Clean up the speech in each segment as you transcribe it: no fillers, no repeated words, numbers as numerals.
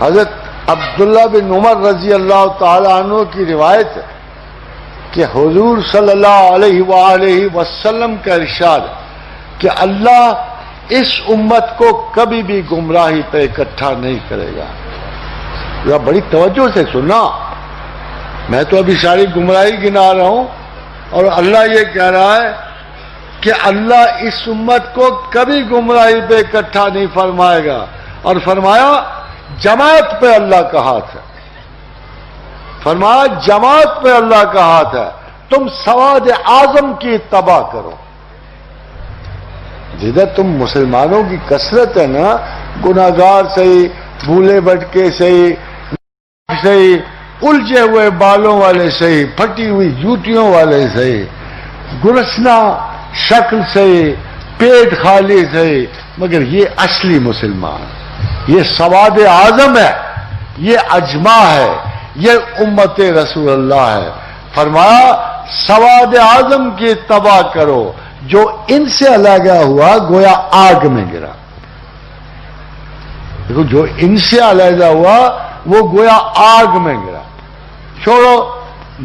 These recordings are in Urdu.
حضرت عبداللہ بن عمر رضی اللہ تعالی عنہ کی روایت ہے کہ حضور صلی اللہ علیہ وآلہ وسلم کا ارشاد کہ اللہ اس امت کو کبھی بھی گمراہی پہ اکٹھا نہیں کرے گا. ذرا بڑی توجہ سے سننا، میں تو ابھی ساری گمراہی گنا رہا ہوں اور اللہ یہ کہہ رہا ہے کہ اللہ اس امت کو کبھی گمراہی پہ اکٹھا نہیں فرمائے گا. اور فرمایا جماعت پہ اللہ کا ہاتھ ہے، فرمایا جماعت پہ اللہ کا ہاتھ ہے، تم سواد اعظم کی اتباع کرو. جدھر تم مسلمانوں کی کثرت ہے نا، گناہگار صحیح، بھولے بھٹکے صحیح، الجھے ہوئے بالوں والے صحیح، پھٹی ہوئی جوتیوں والے صحیح، گرسنا شکل صحیح، پیٹ خالی صحیح، مگر یہ اصلی مسلمان، یہ سواد اعظم ہے، یہ اجماع ہے، یہ امت رسول اللہ ہے. فرمایا سواد اعظم کی اتباع کرو، جو ان سے علیحدہ ہوا گویا آگ میں گرا. دیکھو جو ان سے علیحدہ ہوا وہ گویا آگ میں گرا. چھوڑو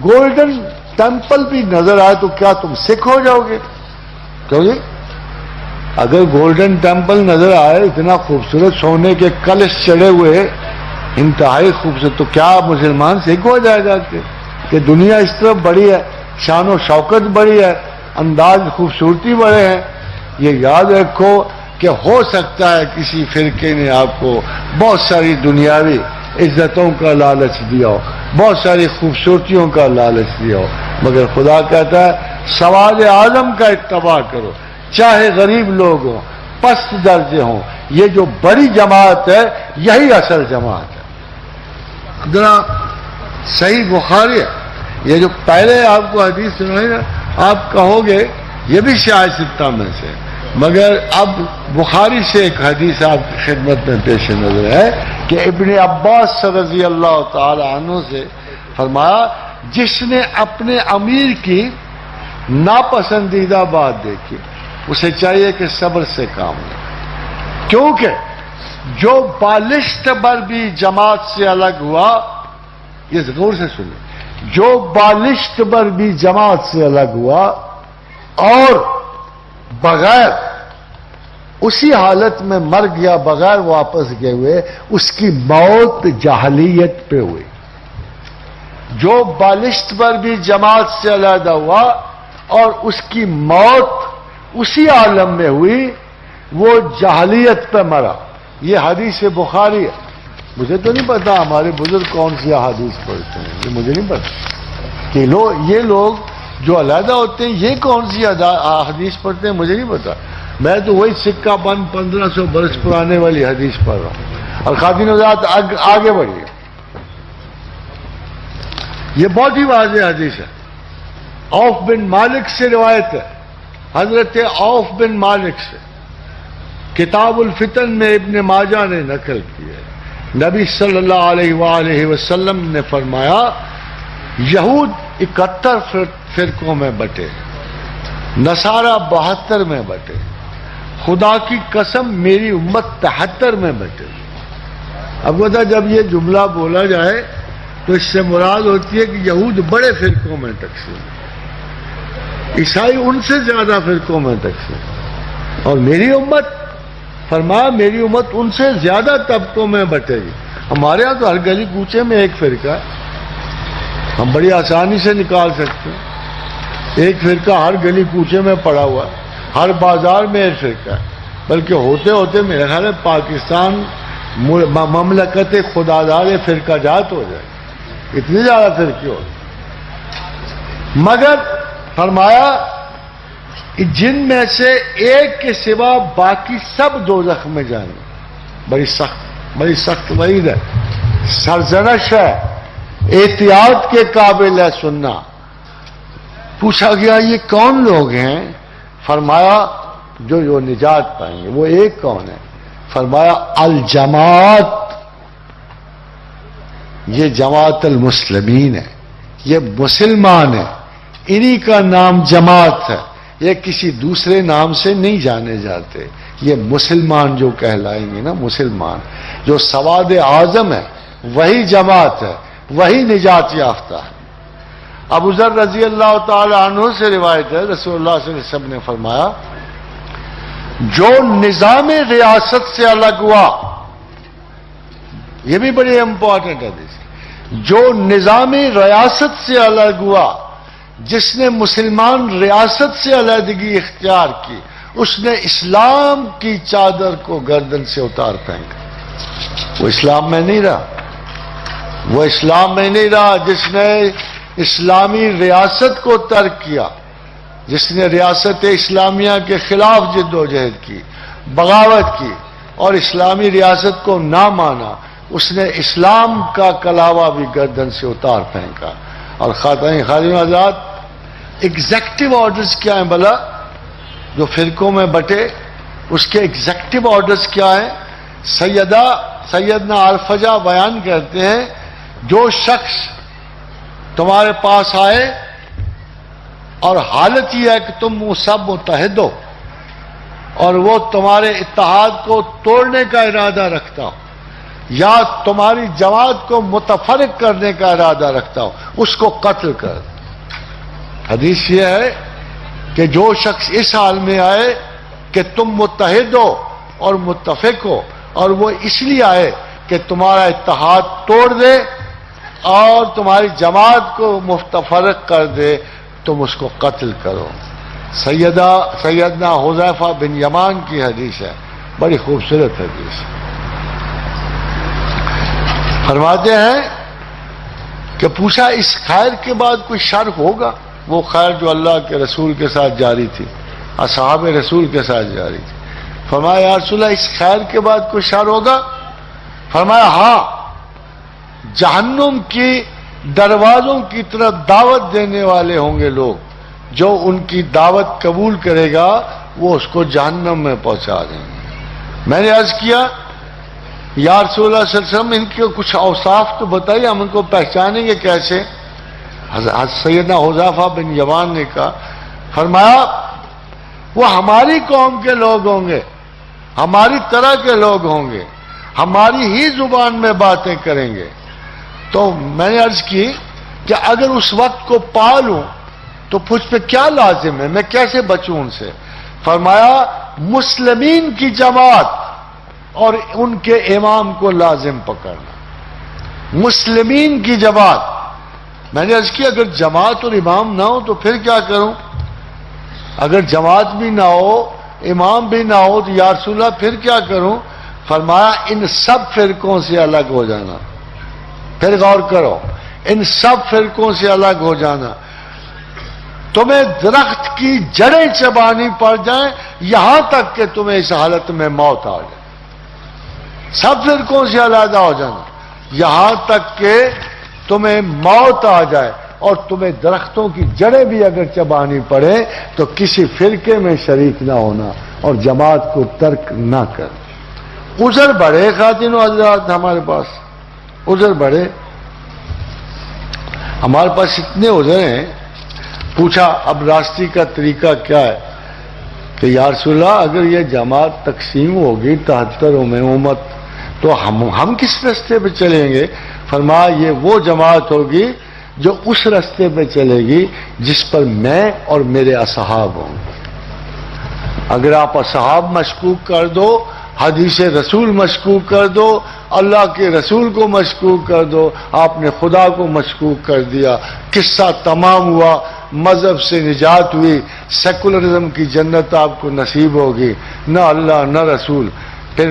گولڈن ٹیمپل بھی نظر آئے تو کیا تم سکھ ہو جاؤ گے؟ کیوں جی؟ اگر گولڈن ٹیمپل نظر آئے اتنا خوبصورت سونے کے کلش چڑھے ہوئے انتہائی خوبصورت، تو کیا مسلمان سکھ ہو جائے گا کہ دنیا اس طرف بڑی ہے، شان و شوکت بڑی ہے، انداز خوبصورتی بڑے ہیں؟ یہ یاد رکھو کہ ہو سکتا ہے کسی فرقے نے آپ کو بہت ساری دنیاوی عزتوں کا لالچ دیا ہو، بہت ساری خوبصورتیوں کا لالچ دیا ہو، مگر خدا کہتا ہے سواد اعظم کا اتباع کرو، چاہے غریب لوگ ہوں، پست درجے ہوں. یہ جو بڑی جماعت ہے یہی اصل جماعت ہے. ذرا صحیح بخاری ہے، یہ جو پہلے آپ کو حدیث سنائی نا، آپ کہو گے یہ بھی شاہ ستہ میں سے، مگر اب بخاری سے ایک حدیث آپ کی خدمت میں پیش نظر ہے کہ ابن عباس رضی اللہ تعالی عنہ سے فرمایا جس نے اپنے امیر کی ناپسندیدہ بات دیکھی اسے چاہیے کہ صبر سے کام لے، کیونکہ جو بالشت بر بھی جماعت سے الگ ہوا، یہ غور سے سنیں، جو بالشت بر بھی جماعت سے الگ ہوا اور بغیر اسی حالت میں مر گیا، بغیر واپس گئے ہوئے، اس کی موت جاہلیت پہ ہوئی. جو بالشت پر بھی جماعت سے علیحدہ ہوا اور اس کی موت اسی عالم میں ہوئی، وہ جاہلیت پہ مرا. یہ حدیث بخاری ہے. مجھے تو نہیں پتا ہمارے بزرگ کون سی حدیث پڑھتے ہیں، یہ مجھے نہیں پتا کہ یہ لوگ جو علیحدہ ہوتے ہیں یہ کون سی حدیث پڑھتے ہیں، مجھے نہیں پتا. میں تو وہی سکہ بند 1500 برس پرانے والی حدیث پڑھ رہا ہوں. اور خاتون حضرات آگے بڑھیے، یہ بہت ہی واضح حدیث ہے. عوف بن مالک سے روایت ہے، حضرت عوف بن مالک سے، کتاب الفتن میں ابن ماجہ نے نقل کی ہے. نبی صلی اللہ علیہ وآلہ وسلم نے فرمایا یہود 71 فرقوں میں بٹے، نصارہ 72 میں بٹے، خدا کی قسم میری امت 73 میں بٹے. اب بتا جب یہ جملہ بولا جائے تو اس سے مراد ہوتی ہے کہ یہود بڑے فرقوں میں تقسیم، عیسائی ان سے زیادہ فرقوں میں تقسیم، اور میری امت، فرمایا میری امت ان سے زیادہ طبقوں میں بٹے گی. ہمارے ہاں تو ہر گلی کوچے میں ایک فرقہ ہے، ہم بڑی آسانی سے نکال سکتے ہیں. ایک فرقہ ہر گلی کوچے میں پڑا ہوا ہے، ہر بازار میں ایک فرقہ ہے. بلکہ ہوتے ہوتے میرے خیال ہے پاکستان مملکت خدادار فرقہ جات ہو جائے، اتنی زیادہ فرقے ہو. مگر فرمایا جن میں سے ایک کے سوا باقی سب دوزخ میں جائیں گے. بڑی سخت وعید ہے، سرزنش ہے، احتیاط کے قابل ہے سننا. پوچھا گیا یہ کون لوگ ہیں؟ فرمایا جو نجات پائیں گے. وہ ایک کون ہے؟ فرمایا الجماعت، یہ جماعت المسلمین ہے، یہ مسلمان ہے، انہی کا نام جماعت ہے، یہ کسی دوسرے نام سے نہیں جانے جاتے. یہ مسلمان جو کہلائیں گے نا، مسلمان جو سواد اعظم ہے وہی جماعت ہے، وہی نجات یافتہ ہے۔ ابو ذر رضی اللہ تعالی عنہ سے روایت ہے، رسول اللہ صلی اللہ علیہ وسلم نے فرمایا جو نظام ریاست سے الگ ہوا، یہ بھی بڑی امپورٹنٹ ہے، جو نظام ریاست سے الگ ہوا، جس نے مسلمان ریاست سے علیحدگی اختیار کی، اس نے اسلام کی چادر کو گردن سے اتار پھینکا۔ وہ اسلام میں نہیں رہا، وہ اسلام میں نہیں رہا جس نے اسلامی ریاست کو ترک کیا، جس نے ریاست اسلامیہ کے خلاف جد و جہد کی، بغاوت کی اور اسلامی ریاست کو نہ مانا، اس نے اسلام کا کلاوہ بھی گردن سے اتار پھینکا۔ اور خادم آزاد، ایگزیکٹو آرڈرز کیا ہیں بھلا؟ جو فرقوں میں بٹے اس کے ایگزیکٹو آرڈرز کیا ہیں؟ سیدنا الفجا بیان کرتے ہیں جو شخص تمہارے پاس آئے اور حالت یہ ہے کہ تم وہ سب متحد ہو اور وہ تمہارے اتحاد کو توڑنے کا ارادہ رکھتا ہو یا تمہاری جماعت کو متفرق کرنے کا ارادہ رکھتا ہو، اس کو قتل کر۔ حدیث یہ ہے کہ جو شخص اس حال میں آئے کہ تم متحد ہو اور متفق ہو اور وہ اس لیے آئے کہ تمہارا اتحاد توڑ دے اور تمہاری جماعت کو متفرق کر دے، تم اس کو قتل کرو۔ سیدنا حذیفہ بن یمان کی حدیث ہے، بڑی خوبصورت حدیث۔ فرماتے ہیں کہ پوچھا اس خیر کے بعد کوئی شر ہوگا؟ وہ خیر جو اللہ کے رسول کے ساتھ جاری تھی، اصحاب رسول کے ساتھ جاری تھی۔ فرمایا یا رسول اللہ اس خیر کے بعد کوئی شر ہوگا؟ فرمایا ہاں، جہنم کی دروازوں کی طرف دعوت دینے والے ہوں گے لوگ، جو ان کی دعوت قبول کرے گا وہ اس کو جہنم میں پہنچا دیں گے۔ میں نے عرض کیا یا رسول اللہ صلی اللہ علیہ وسلم ان کے کچھ اوصاف تو بتائیے، ہم ان کو پہچانیں گے کیسے؟ سیدنا حذیفہ بن یمان نے کہا، فرمایا وہ ہماری قوم کے لوگ ہوں گے، ہماری طرح کے لوگ ہوں گے، ہماری ہی زبان میں باتیں کریں گے۔ تو میں نے عرض کی کہ اگر اس وقت کو پا لوں تو مجھ پہ کیا لازم ہے، میں کیسے بچوں ان سے؟ فرمایا مسلمین کی جماعت اور ان کے امام کو لازم پکڑنا۔ مسلمین کی جماعت، میں نے عرض کی اگر جماعت اور امام نہ ہو تو پھر کیا کروں؟ اگر جماعت بھی نہ ہو، امام بھی نہ ہو تو یا رسول اللہ پھر کیا کروں؟ فرمایا ان سب فرقوں سے الگ ہو جانا۔ پھر غور کرو، ان سب فرقوں سے الگ ہو جانا، تمہیں درخت کی جڑیں چبانی پڑ جائیں یہاں تک کہ تمہیں اس حالت میں موت آ جائے۔ سب فرقوں سے علیحدہ ہو جانا یہاں تک کہ تمہیں موت آ جائے، اور تمہیں درختوں کی جڑیں بھی اگر چبانی پڑے تو کسی فرقے میں شریک نہ ہونا اور جماعت کو ترک نہ کر۔ عذر بڑھے خاتون و حضرات، ہمارے پاس عذر بڑھے، ہمارے پاس اتنے عذر ہیں۔ پوچھا اب راستے کا طریقہ کیا ہے کہ یا رسول اللہ اگر یہ جماعت تقسیم ہوگی 73 میں امت تو ہم کس راستے پہ چلیں گے؟ فرمایا یہ وہ جماعت ہوگی جو اس راستے پہ چلے گی جس پر میں اور میرے اصحاب ہوں گے۔ اگر آپ اصحاب مشکوک کر دو، حدیث رسول مشکوک کر دو، اللہ کے رسول کو مشکوک کر دو، آپ نے خدا کو مشکوک کر دیا، قصہ تمام ہوا، مذہب سے نجات ہوئی، سیکولرزم کی جنت آپ کو نصیب ہوگی، نہ اللہ نہ رسول۔ پھر